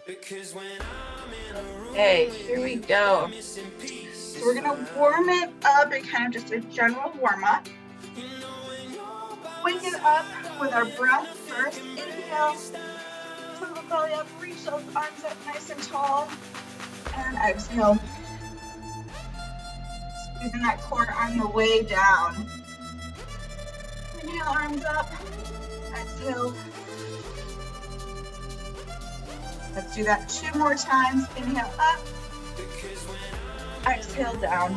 Okay, here we go. So we're gonna warm it up in kind of just a general warm up. Wake it up with our breath first. Inhale, pull the belly up, reach those arms up nice and tall, and exhale. Squeezing that core on the way down. Inhale, arms up, exhale. Let's do that 2 more times. Inhale up, exhale down.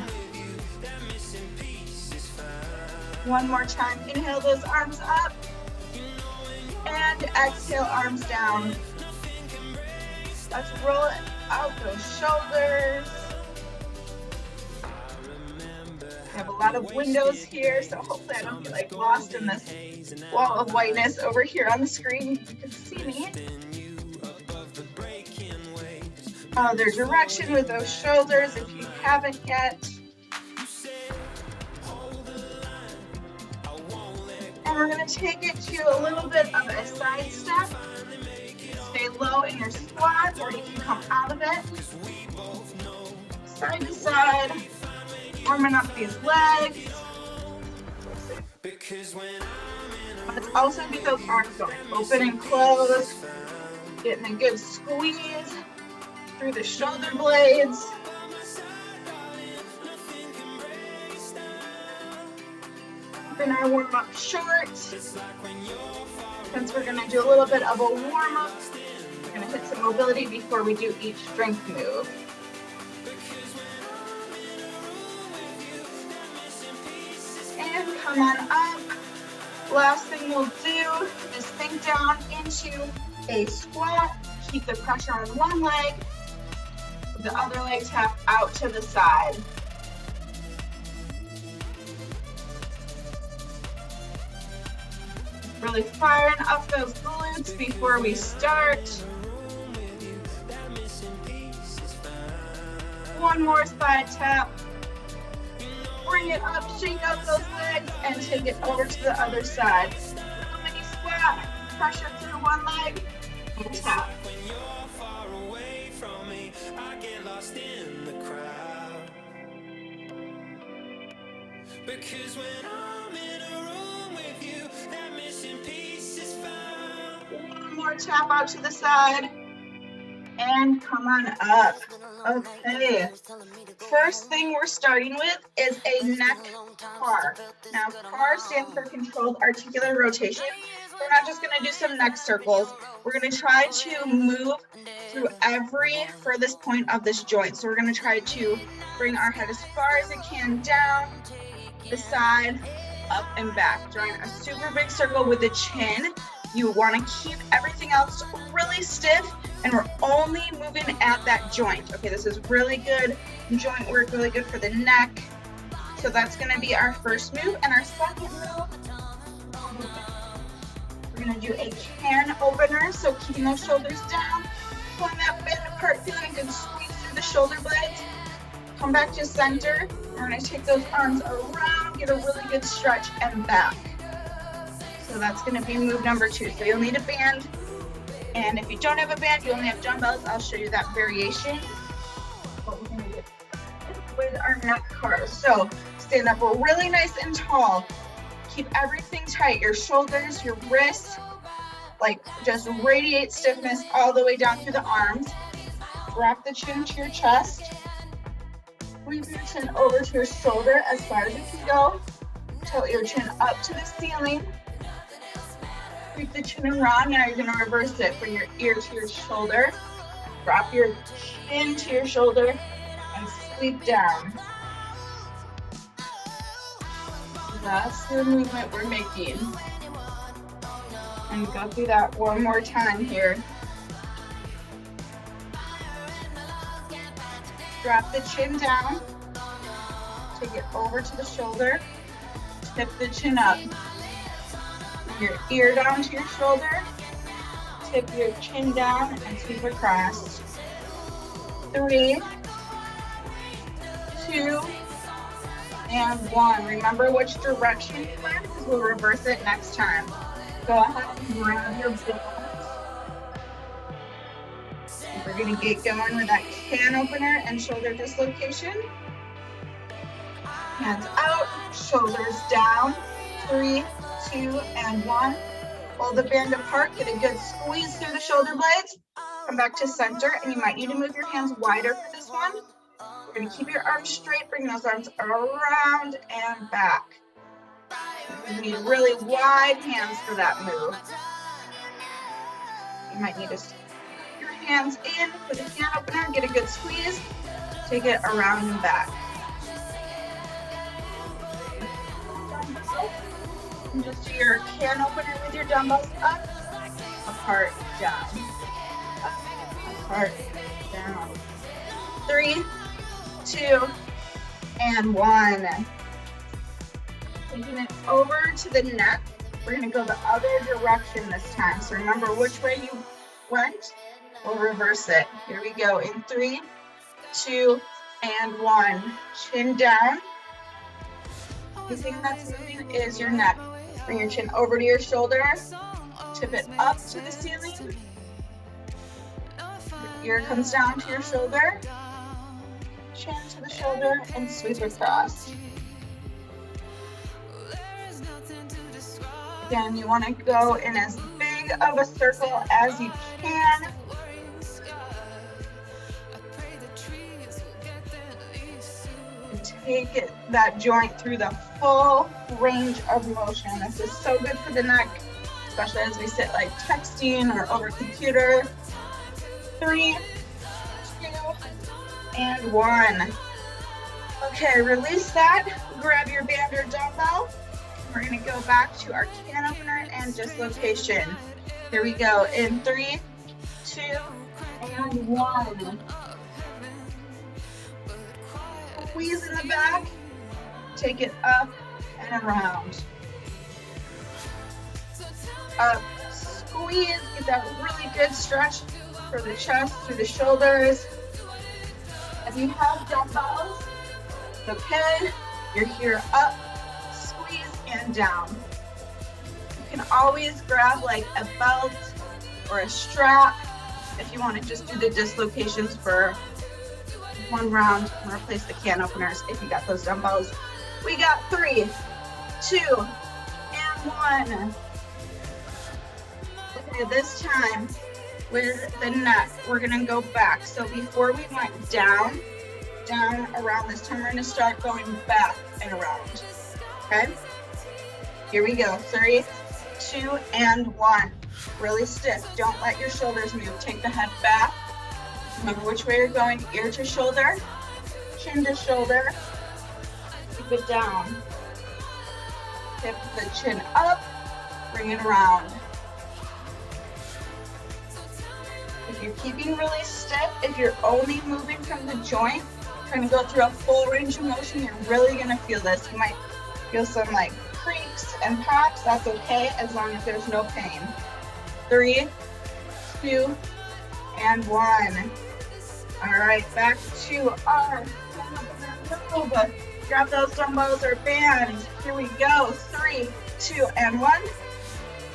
1 more time. Inhale those arms up, and exhale, arms down. Let's roll it out those shoulders. We have a lot of windows here, so hopefully I don't get like lost in this wall of whiteness over here on the screen. You can see me. Other direction with those shoulders if you haven't yet. And we're going to take it to a little bit of a side step. Stay low in your squat, or you can come out of it. Side to side, warming up these legs. Let's also get those arms going, open and close, getting a good squeeze through the shoulder blades. Keeping our warm-up short, since we're going to do a little bit of a warm-up. We're going to hit some mobility before we do each strength move. And come on up. Last thing we'll do is sink down into a squat. Keep the pressure on one leg. The other leg tap out to the side. Really firing up those glutes before we start. 1 more side tap. Bring it up, shake out those legs, and take it over to the other side. Little mini squat, pressure through one leg, and tap. Because when I'm in a room with you, that missing piece is found. 1 more tap out to the side. And come on up. Okay. First thing we're starting with is a neck CAR. Now, CAR stands for controlled articular rotation. We're not just going to do some neck circles. We're going to try to move through every furthest point of this joint. So we're going to try to bring our head as far as it can down, the side, up and back. Drawing a super big circle with the chin. You want to keep everything else really stiff, and we're only moving at that joint. Okay, this is really good joint work, really good for the neck. So that's going to be our first move. And our second move, we're going to do a can opener. So keeping those shoulders down, pulling that bend apart, feeling a good squeeze through the shoulder blades. Come back to center. We're going to take those arms around, get a really good stretch, and back. So that's going to be move number 2. So you'll need a band. And if you don't have a band, you only have dumbbells, I'll show you that variation. What we're going to do with our neck CARs. So stand up really nice and tall. Keep everything tight. Your shoulders, your wrists, like just radiate stiffness all the way down through the arms. Drop the chin to your chest. Squeeze your chin over to your shoulder as far as you can go. Tilt your chin up to the ceiling. Sweep the chin around. Now you're going to reverse it. Bring your ear to your shoulder. Drop your chin to your shoulder and sweep down. That's the movement we're making. And go through that one more time here. Drop the chin down. Take it over to the shoulder. Tip the chin up. Your ear down to your shoulder. Tip your chin down and sweep across. 3, 2, and 1. Remember which direction you went, because we'll reverse it next time. Go ahead and grab your band. We're gonna get going with that can opener and shoulder dislocation. Hands out, shoulders down. 3, 2, and 1. Hold the band apart, get a good squeeze through the shoulder blades. Come back to center, and you might need to move your hands wider for this one. We're gonna keep your arms straight, bring those arms around and back. You need really wide hands for that move. You might need to put your hands in for the can opener, get a good squeeze, take it around and back. And just do your can opener with your dumbbells up, apart, down, up, apart, down. 3, 2, and 1. Taking it over to the neck. We're gonna go the other direction this time. So remember which way you went, we'll reverse it. Here we go in 3, 2, and 1. Chin down. The thing that's moving is your neck. Bring your chin over to your shoulder, tip it up to the ceiling. Your ear comes down to your shoulder, chin to the shoulder, and sweep across. Again, you want to go in as big of a circle as you can. Take that joint through the full range of motion. This is so good for the neck, especially as we sit like texting or over computer. 3, 2, and 1. Okay, release that. Grab your band or dumbbell. We're gonna go back to our can opener and dislocation. Here we go in 3, 2, and 1. Squeeze in the back, take it up and around. Up, squeeze, get that really good stretch for the chest, through the shoulders. If you have dumbbells, okay, you're here up, squeeze, and down. You can always grab like a belt or a strap if you want to just do the dislocations for one round and replace the can openers if you got those dumbbells. We got 3, 2, and 1. Okay, this time with the neck, we're gonna go back. So before we went down, around, this time we're gonna start going back and around. Okay? Here we go. 3, 2, and 1. Really stiff. Don't let your shoulders move. Take the head back. Remember which way you're going, ear to shoulder, chin to shoulder, keep it down. Tip the chin up, bring it around. If you're keeping really stiff, if you're only moving from the joint, trying to go through a full range of motion, you're really gonna feel this. You might feel some like creaks and pops, that's okay, as long as there's no pain. 3, 2, and 1. All right, back to our move. Grab those dumbbells or bands. Here we go. 3, 2, and 1.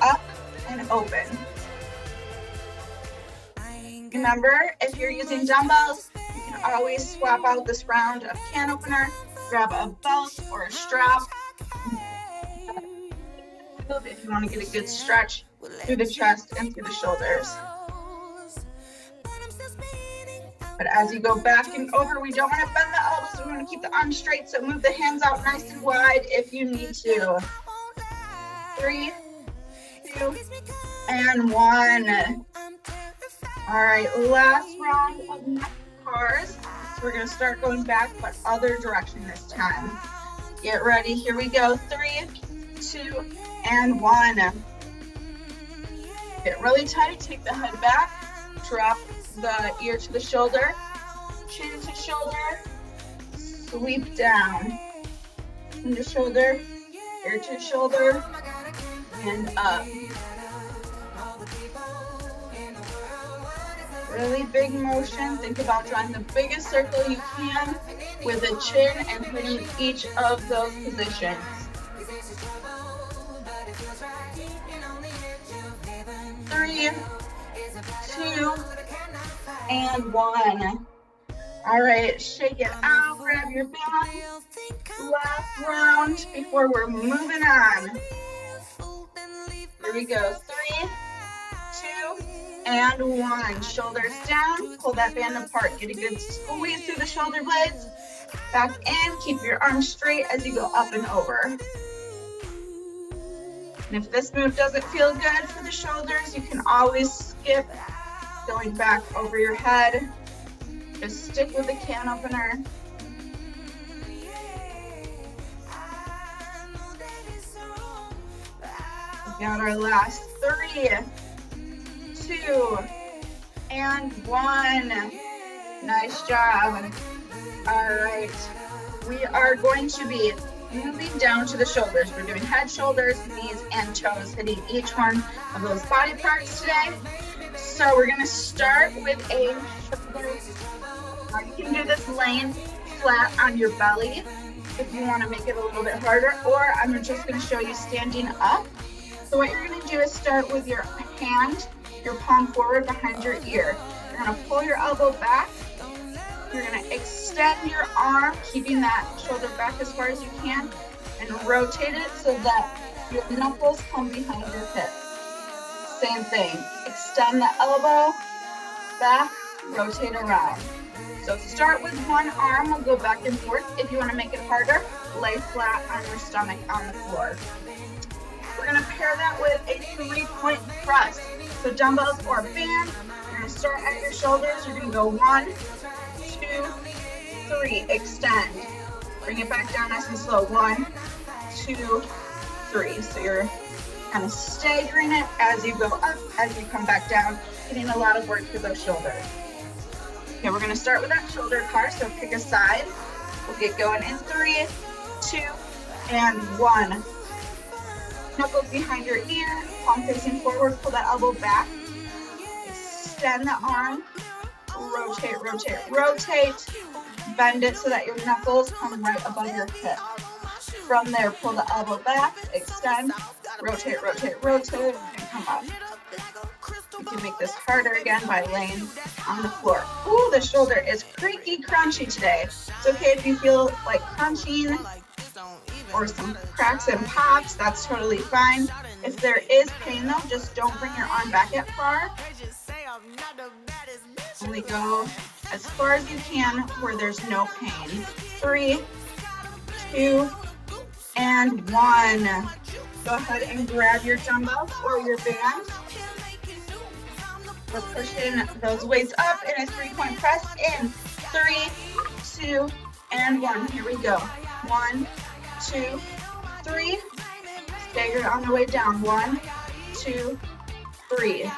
Up and open. Remember, if you're using dumbbells, you can always swap out this round of can opener. Grab a belt or a strap. If you want to get a good stretch through the chest and through the shoulders. But as you go back and over, we don't want to bend the elbows. We want to keep the arms straight, so move the hands out nice and wide if you need to. 3, 2, and 1. All right, last round of neck cars. So we're going to start going back, but other direction this time. Get ready. Here we go. 3, 2, and 1. Get really tight. Take the head back. Drop the ear to the shoulder, chin to shoulder, sweep down, chin to shoulder, ear to shoulder, and up. Really big motion. Think about drawing the biggest circle you can with the chin and hitting each of those positions. 3, 2, and 1. All right, shake it out, grab your band. Last round before we're moving on. Here we go, 3, 2, and 1. Shoulders down, pull that band apart. Get a good squeeze through the shoulder blades. Back in, keep your arms straight as you go up and over. And if this move doesn't feel good for the shoulders, you can always skip going back over your head. Just stick with the can opener. We got our last 3, 2, and 1. Nice job. All right, we are going to be moving down to the shoulders. We're doing head, shoulders, knees, and toes, hitting each one of those body parts today. So we're gonna start with a shoulder. You can do this laying flat on your belly if you wanna make it a little bit harder, or I'm just gonna show you standing up. So what you're gonna do is start with your hand, your palm forward behind your ear. You're gonna pull your elbow back. You're gonna extend your arm, keeping that shoulder back as far as you can, and rotate it so that your knuckles come behind your hip. Same thing, extend the elbow, back, rotate around. So start with one arm, we'll go back and forth. If you wanna make it harder, lay flat on your stomach on the floor. We're gonna pair that with a 3-point press. So dumbbells or band, you're gonna start at your shoulders, you're gonna go 1, 2, 3, extend. Bring it back down nice and slow. 1, 2, 3. So you're kind of staggering it as you go up, as you come back down, getting a lot of work for those shoulders. Okay, we're gonna start with that shoulder car, so pick a side. We'll get going in 3, 2, and 1. Knuckles behind your ear, palm facing forward, pull that elbow back. Extend the arm. Rotate, rotate, rotate. Bend it so that your knuckles come right above your hip. From there, pull the elbow back, extend, rotate, rotate, rotate, and come up. You can make this harder again by laying on the floor. Ooh, the shoulder is creaky, crunchy today. It's okay if you feel like crunching or some cracks and pops, that's totally fine. If there is pain though, just don't bring your arm back that far. Only go as far as you can where there's no pain. 3, 2, and 1. Go ahead and grab your dumbbells or your band. We're pushing those weights up in a 3-point press in 3, 2, and 1. Here we go. 1, 2, 3. Stagger on the way down. 1, 2, 3.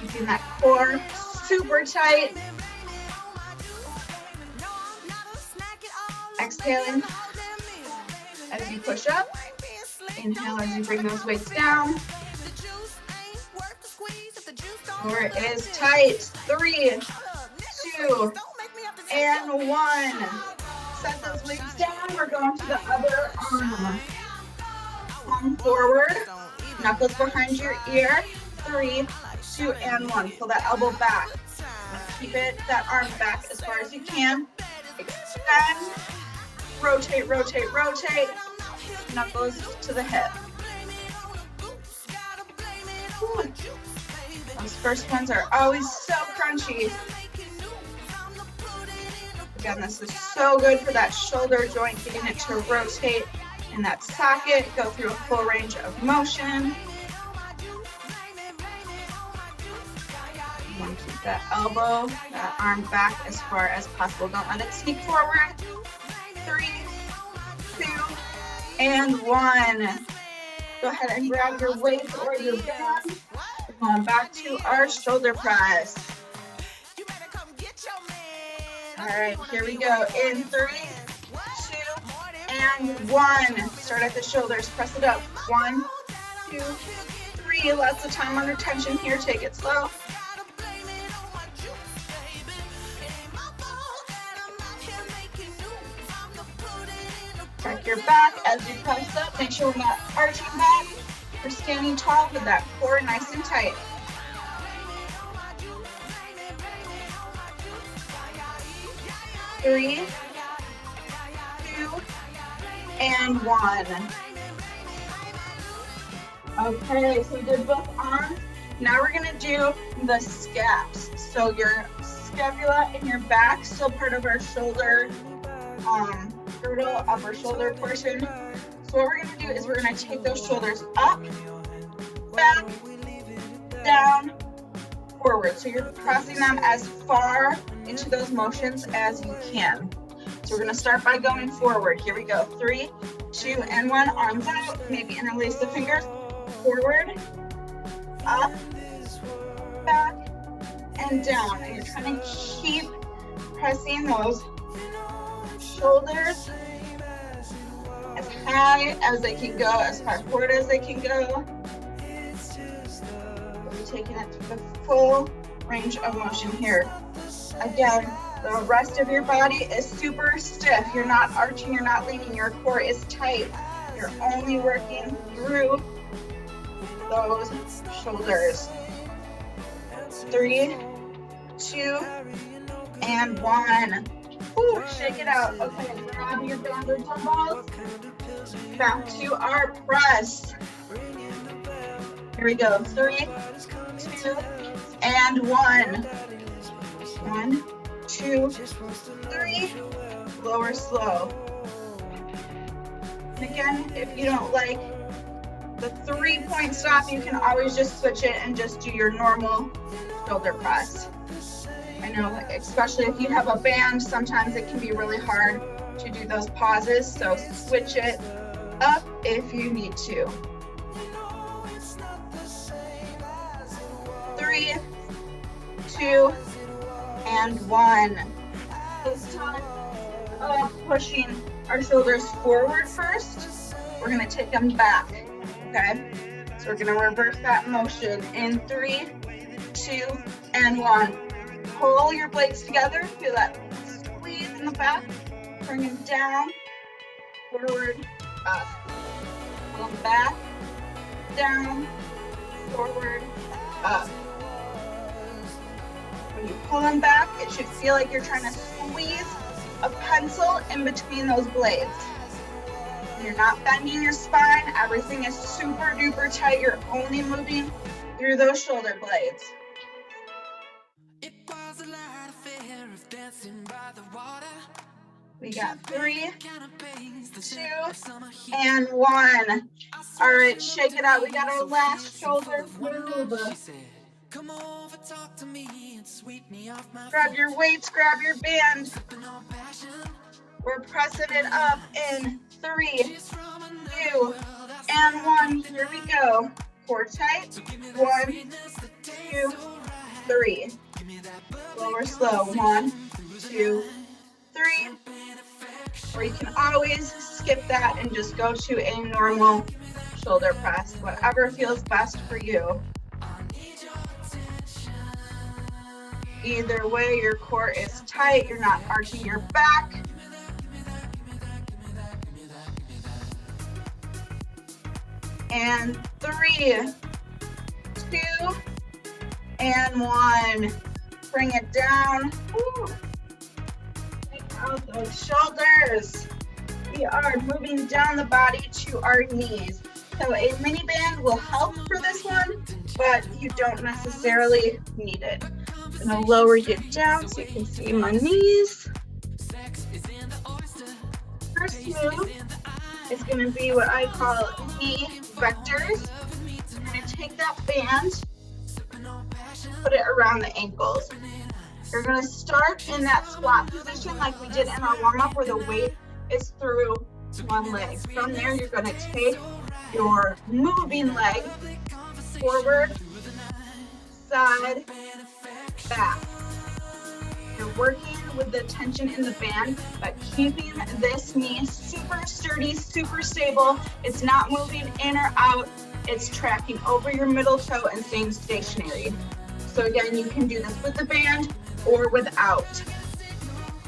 Keeping that core super tight. Exhaling as you push up. Inhale as you bring those weights down. Core is tight. 3, 2, and 1. Set those weights down. We're going to the other arm. Palm forward. Knuckles behind your ear. 3, 2, and 1. Pull that elbow back. Keep it, that arm back as far as you can. Extend. Rotate, rotate, rotate. Knuckles to the hip. Ooh. Those first ones are always so crunchy. Again, this is so good for that shoulder joint, getting it to rotate in that socket, go through a full range of motion. You want to keep that elbow, that arm back as far as possible. Don't let it sneak forward. 3, 2, and 1. Go ahead and grab your weight or your band. We're going back to our shoulder press. All right, here we go. In 3, 2, and 1. Start at the shoulders, press it up. 1, 2, 3. Lots of time under tension here. Take it slow. Check your back as you press up. Make sure we're not arching back. We're standing tall with that core nice and tight. 3, 2, and 1. Okay, so we did both arms. Now we're gonna do the scaps. So your scapula and your back, still part of our shoulder girdle, upper shoulder portion. So what we're gonna do is we're gonna take those shoulders up, back, down, forward. So you're pressing them as far into those motions as you can. So we're gonna start by going forward. Here we go. 3, 2, and 1. Arms out. Maybe interlace the fingers. Forward, up, back, and down. And you're trying to keep pressing those shoulders as high as they can go, as far forward as they can go. We're taking it to the full range of motion here. Again, the rest of your body is super stiff. You're not arching, you're not leaning, your core is tight. You're only working through those shoulders. 3, 2, and 1. Ooh, shake it out. Okay, grab your band or dumbbells. Back to our press. Here we go. 3, 2, and 1. 1, 2, 3. Lower slow. And again, if you don't like the 3-point stop, you can always just switch it and just do your normal shoulder press. I know, especially if you have a band, sometimes it can be really hard to do those pauses, so switch it up if you need to. 3, 2, and 1. This time, pushing our shoulders forward first. We're gonna take them back, okay? So we're gonna reverse that motion in 3, 2, and 1. Pull your blades together, feel that squeeze in the back, bring them down, forward, up. Pull them back, down, forward, up. When you pull them back, it should feel like you're trying to squeeze a pencil in between those blades. You're not bending your spine, everything is super duper tight, you're only moving through those shoulder blades. We got 3, 2, and 1. All right, shake it out. We got our last shoulder move. Grab your weights, grab your band. We're pressing it up in 3, 2, and 1. Here we go. Core tight. 1, 2, 3. Lower slow. 1, 2, 3. Or you can always skip that and just go to a normal shoulder press, whatever feels best for you. Either way, your core is tight, you're not arching your back. And 3, 2, and 1. Bring it down. Woo. Out those shoulders. We are moving down the body to our knees. So a mini band will help for this one, but you don't necessarily need it. I'm gonna lower you down so you can see my knees. First move is gonna be what I call knee vectors. I'm gonna take that band, put it around the ankles. You're gonna start in that squat position like we did in our warm-up where the weight is through one leg. From there, you're gonna take your moving leg forward, side, back. You're working with the tension in the band, but keeping this knee super sturdy, super stable. It's not moving in or out. It's tracking over your middle toe and staying stationary. So again, you can do this with the band or without.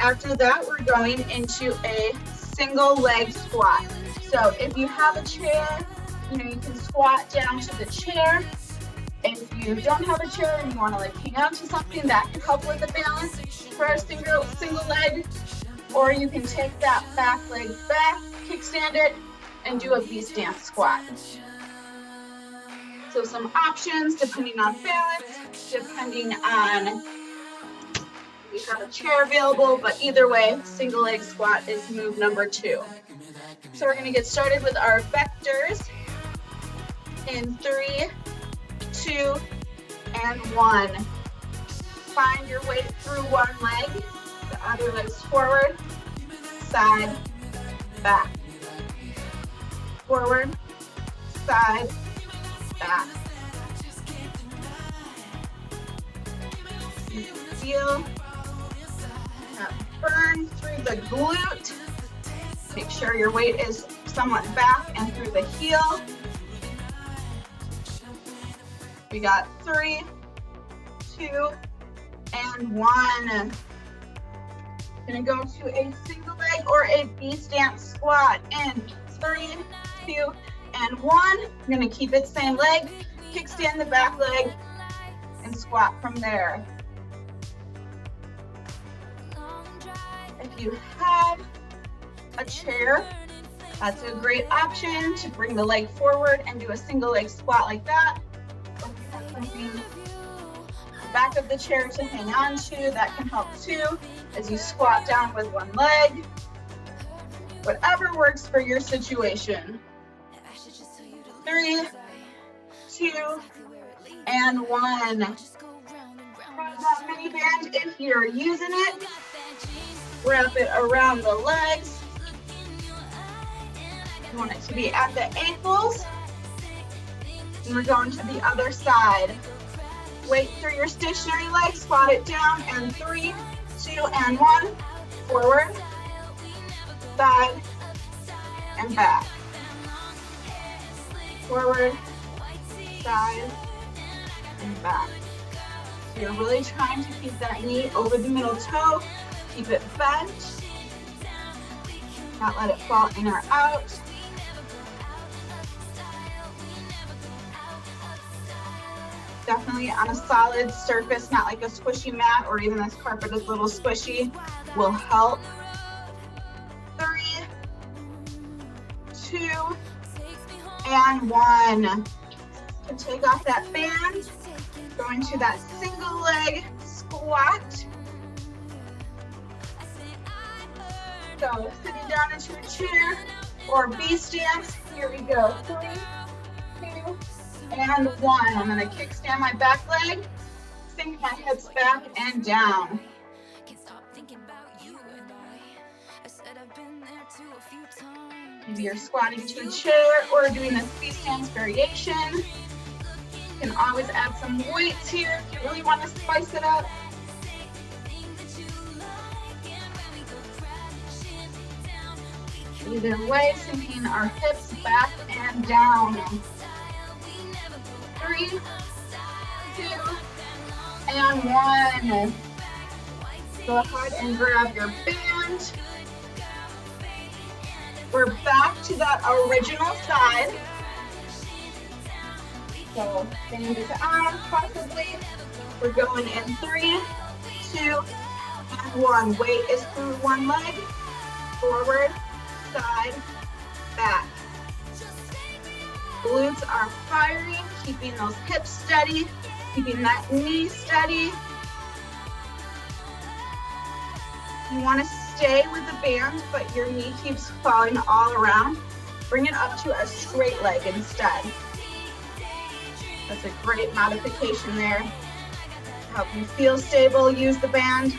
After that, we're going into a single leg squat. So if you have a chair, you can squat down to the chair. If you don't have a chair and you want to hang on to something, that can help with the balance. For a single leg or you can take that back leg back, kickstand it, and do a V-stance squat. So some options depending on balance, depending on we have a chair available, but either way, single leg squat is move number 2. So we're gonna get started with our vectors in 3, 2, and 1. Find your way through one leg, the other leg's forward, side, back. Forward, side, back. You feel that burn through the glute. Make sure your weight is somewhat back and through the heel. We got 3, 2, and 1. Gonna go to a single leg or a V-stance squat in 3, 2, and 1. I'm gonna keep it same leg, kickstand the back leg, and squat from there. If you have a chair, that's a great option to bring the leg forward and do a single leg squat like that. Or if you have something the back of the chair to hang on to, that can help too, as you squat down with one leg. Whatever works for your situation. 3, 2, and 1. Grab that mini band if you're using it. Wrap it around the legs. You want it to be at the ankles. And we're going to the other side. Weight through your stationary leg, squat it down, and 3, 2, and 1. Forward, side, and back. Forward, side, and back. So you're really trying to keep that knee over the middle toe. Keep it bent. Not let it fall in or out. Definitely on a solid surface, not like a squishy mat or even this carpet is a little squishy, will help. 3, 2, and 1. You can take off that band, go into that single leg squat. So sitting down into a chair or V-stance. Here we go. 3, 2, and 1. I'm going to kickstand my back leg, sink my hips back and down. Maybe you're squatting to a chair or doing this V-stance variation. You can always add some weights here if you really want to spice it up. Either way, sinking our hips back and down. 3, 2, and 1. Go ahead and grab your band. We're back to that original side. So band is on, possibly. We're going in 3, 2, and 1. Weight is through one leg. Forward, side, back. Glutes are firing, keeping those hips steady, keeping that knee steady. You want to stay with the band, but your knee keeps falling all around. Bring it up to a straight leg instead. That's a great modification there. Help you feel stable, use the band,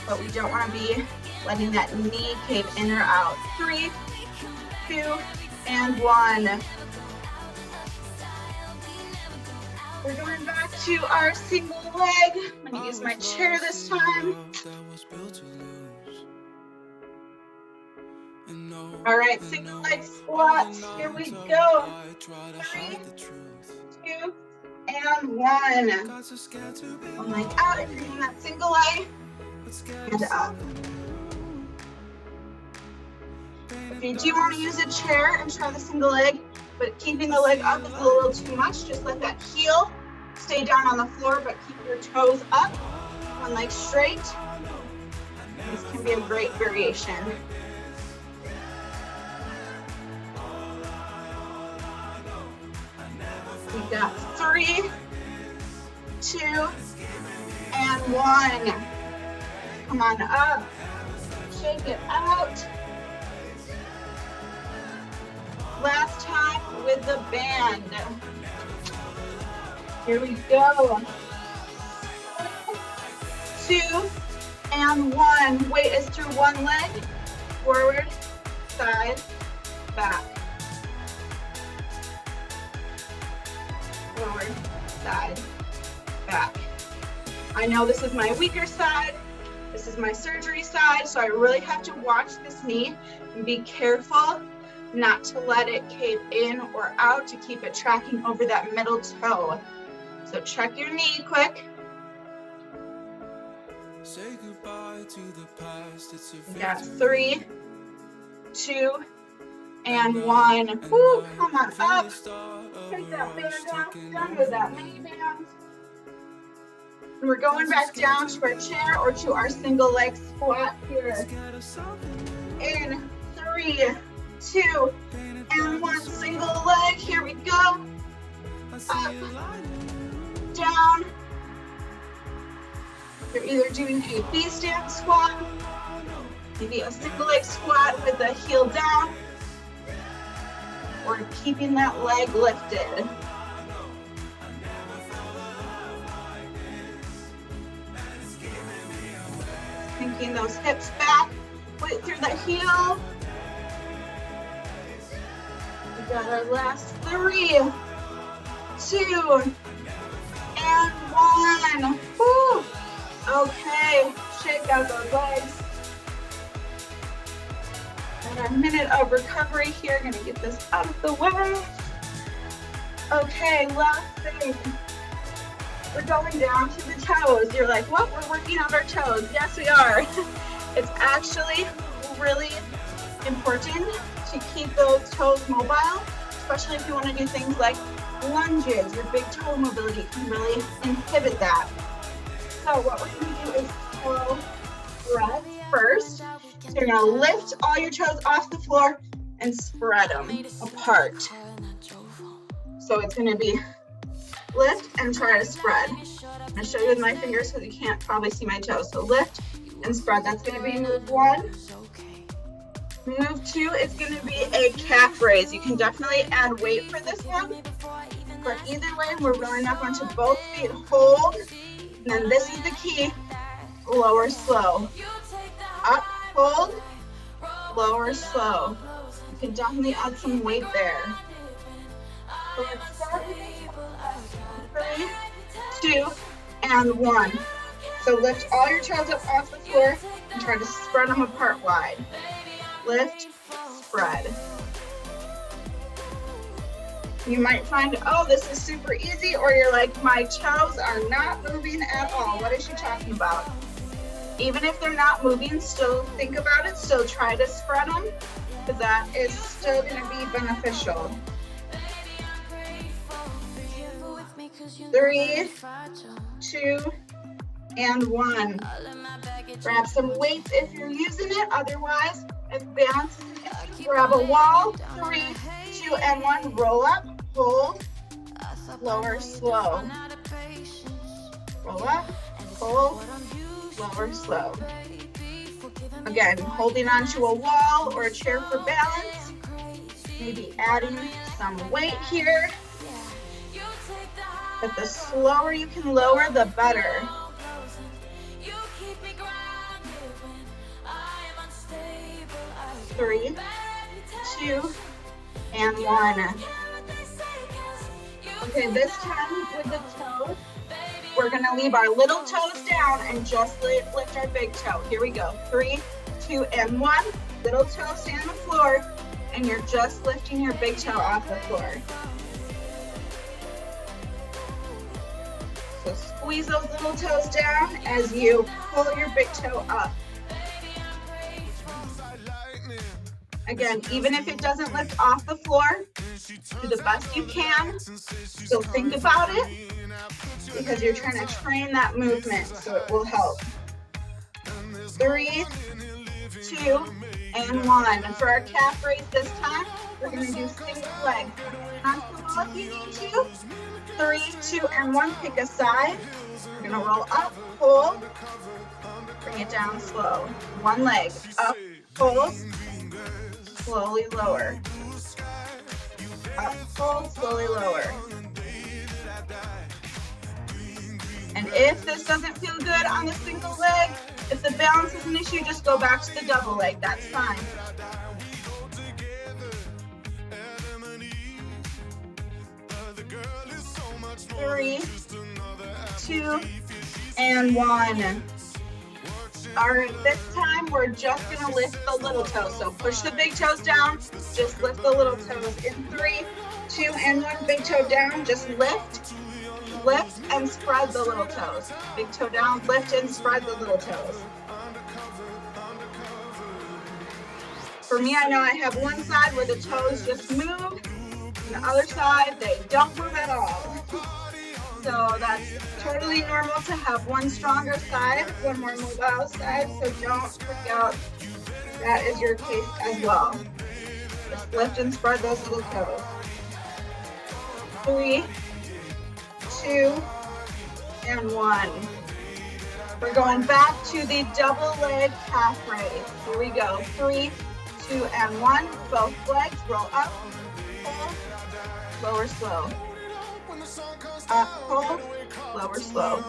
but we don't want to be letting that knee cave in or out. 3, 2, and 1. We're going back to our single leg. I'm going to use my chair this time. All right, single leg squats. Here we go. 3, 2, and 1. One leg out if you're doing that single leg. And up. If you do want to use a chair and try the single leg, but keeping the leg up is a little too much, just let that heel stay down on the floor, but keep your toes up. One leg straight. This can be a great variation. We got 3, 2, and 1. Come on up. Shake it out. Last time with the band. Here we go. 2 and 1. Weight is through one leg. Forward, side, back. Forward, side, back. I know this is my weaker side. This is my surgery side, so I really have to watch this knee and be careful not to let it cave in or out, to keep it tracking over that middle toe. So check your knee quick. Say goodbye to the past. We got 3, 2, and 1. Woo, come on up. Take that band off. Done with that mini band. And we're going back down to our chair or to our single leg squat here. In 3, 2, and 1. Single leg. Here we go. Up, down. You're either doing a B-stand squat, maybe a single leg squat with the heel down, or keeping that leg lifted. Sinking those hips back, weight through the heel. We got our last 3, 2, and 1. Woo. Okay, shake out those legs. And our minute of recovery here. Gonna get this out of the way. Okay, last thing. We're going down to the toes. You're like, what? We're working on our toes. Yes, we are. It's actually really important to keep those toes mobile, especially if you want to do things like lunges. Your big toe mobility can really inhibit that. So what we're going to do is toe spread first. So you're going to lift all your toes off the floor and spread them apart. So it's going to be lift and try to spread. I'm going to show you with my fingers because you can't probably see my toes. So lift and spread. That's going to be move 1. Move 2 is going to be a calf raise. You can definitely add weight for this one. But either way, we're rolling up onto both feet. Hold. And then this is the key. Lower, slow. Up, hold. Lower, slow. You can definitely add some weight there. So let's start with 3, 2, and 1. So lift all your toes up off the floor and try to spread them apart wide. Lift, spread. You might find, oh, this is super easy, or you're like, my toes are not moving at all. What is she talking about? Even if they're not moving, still think about it. Still try to spread them, because that is still going to be beneficial. 3, 2, and 1. Grab some weights if you're using it. Otherwise, if balance is an issue, grab a wall. 3, 2, and 1. Roll up, hold, lower, slow. Roll up, hold, lower, slow. Again, holding onto a wall or a chair for balance. Maybe adding some weight here. But the slower you can lower, the better. 3, 2, and 1. Okay, this time with the toes, we're going to leave our little toes down and just lift our big toe. Here we go. 3, 2, and 1. Little toe stay on the floor, and you're just lifting your big toe off the floor. So squeeze those little toes down as you pull your big toe up. Again, even if it doesn't lift off the floor, do the best you can. Still think about it because you're trying to train that movement, so it will help. 3, 2, and 1. And for our calf raise this time, we're going to do single leg. Onto the wall if you need to. 3, 2, and 1. Pick a side. We're going to roll up, pull, bring it down slow. One leg, up, pull, slowly lower. Up, pull, slowly lower. And if this doesn't feel good on the single leg, if the balance is an issue, just go back to the double leg. That's fine. 3, 2, and 1. All right, this time we're just gonna lift the little toes. So push the big toes down, just lift the little toes. In 3, 2, and 1, big toe down, just lift, lift, and spread the little toes. Big toe down, lift, and spread the little toes. For me, I know I have one side where the toes just move, and the other side, they don't move at all. So that's totally normal to have one stronger side, one more mobile side, so don't freak out. That is your case as well. Just lift and spread those little toes. 3, 2, and 1. We're going back to the double leg calf raise. Here we go. 3, 2, and 1. Both legs roll up, pull, lower, slow. Up, pull, lower, slow.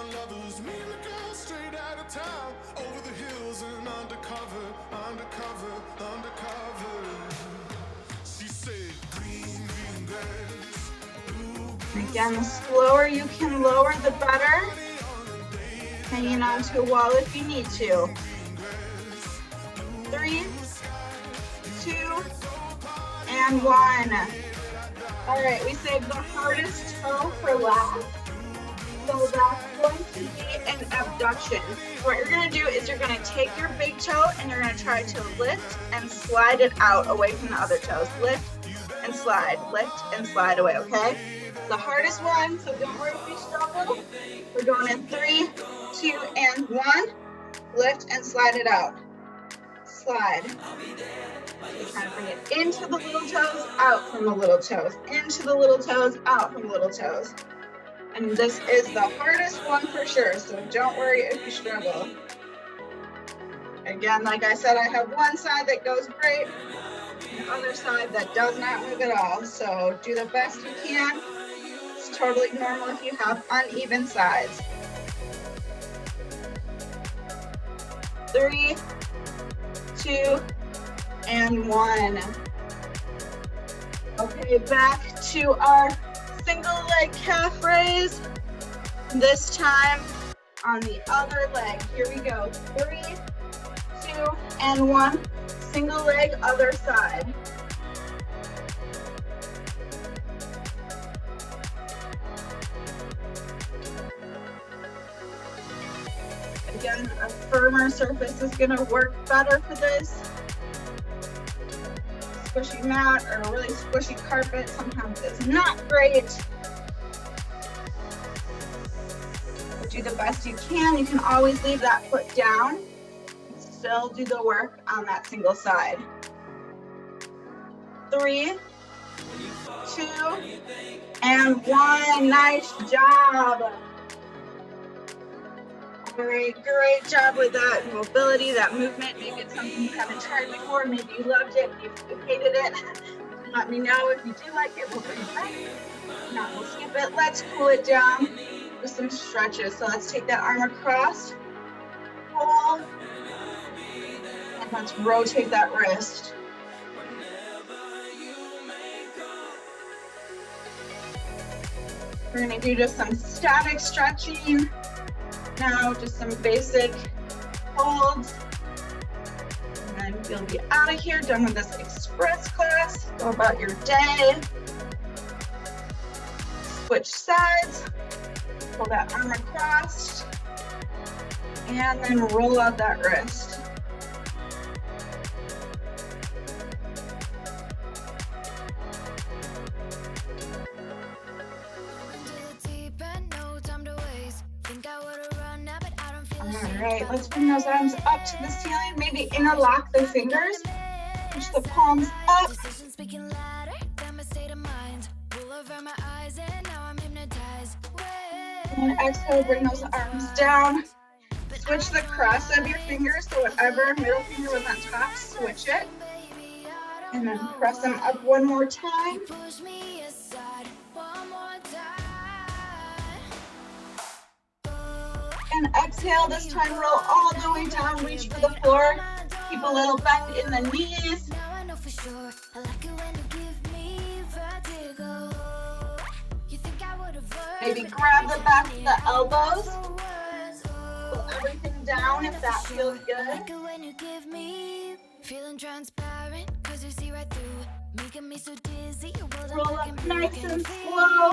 Again, the slower you can lower, the better. Hanging onto a wall if you need to. 3, 2, and 1. All right, we saved the hardest toe for last. So that's going to be an abduction. What you're gonna do is you're gonna take your big toe and you're gonna try to lift and slide it out away from the other toes. Lift and slide away, okay? The hardest one, so don't worry if you struggle. We're going in 3, 2, and 1. Lift and slide it out. Slide. You're trying to bring it into the little toes, out from the little toes, into the little toes, out from the little toes. And this is the hardest one for sure, so don't worry if you struggle. Again, like I said, I have one side that goes great, and the other side that does not move at all. So do the best you can. It's totally normal if you have uneven sides. 3, 2, and 1. Okay, back to our single leg calf raise. This time on the other leg. Here we go. 3, 2, and 1. Single leg, other side. Again, a firmer surface is going to work better for this. Squishy mat or a really squishy carpet sometimes is not great. But do the best you can. You can always leave that foot down and still do the work on that single side. 3, 2, and 1. Nice job. All right, great job with that mobility, that movement. Maybe it's something you haven't tried before. Maybe you loved it, you hated it. Let me know if you do like it. We'll bring it back. If not, we'll skip it. Let's cool it down with some stretches. So let's take that arm across, pull, and let's rotate that wrist. We're gonna do just some static stretching. Now, just some basic holds. And then you'll be out of here, done with this express class. Go about your day. Switch sides. Pull that arm across. And then roll out that wrist. All right, let's Swing those arms up to the ceiling. Maybe interlock the fingers. Push the palms up. And exhale, bring those arms down. Switch the cross of your fingers, so whatever middle finger was on top, switch it. And then press them up one more time. And exhale, this time roll all the way down, reach for the floor. Keep a little bend in the knees. Maybe grab the back of the elbows. Pull everything down if that feels good. Roll up nice and slow.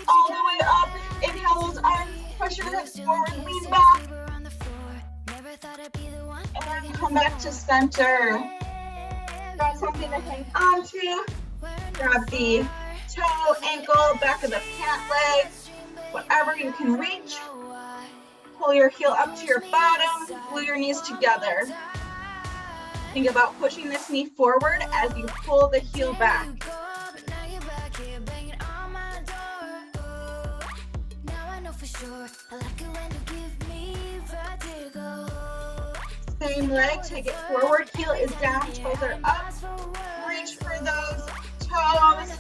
All the way up. Inhale those arms, push your hips forward, lean back. And come back to center. Grab something to hang on to. Grab the toe, ankle, back of the pant leg, whatever you can reach. Pull your heel up to your bottom, glue your knees together. Think about pushing this knee forward as you pull the heel back. Same leg, take it forward, heel is down, toes are up. Reach for those toes.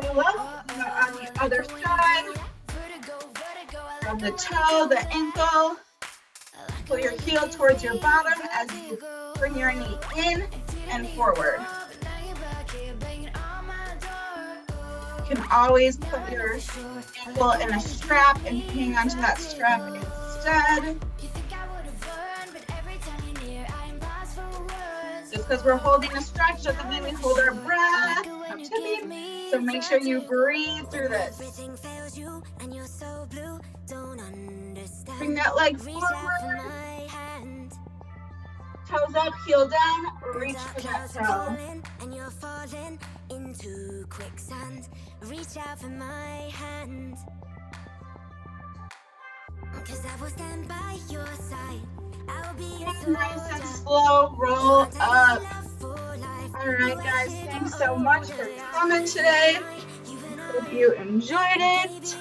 Roll up on the other side. Grab the toe, the ankle. Pull your heel towards your bottom as you bring your knee in and forward. You can always put your ankle in a strap and hang onto that strap instead. Just because we're holding a stretch doesn't mean we hold our breath. Not tipping. So make sure you breathe through this. Bring that leg forward. Toes up, heel down, reach for that toe. And you're falling into quicksand. Reach out for my hand. 'Cause I will stand by your side. I'll be nice and slow, roll up. All right, guys, thanks so much for coming today. Hope you enjoyed it.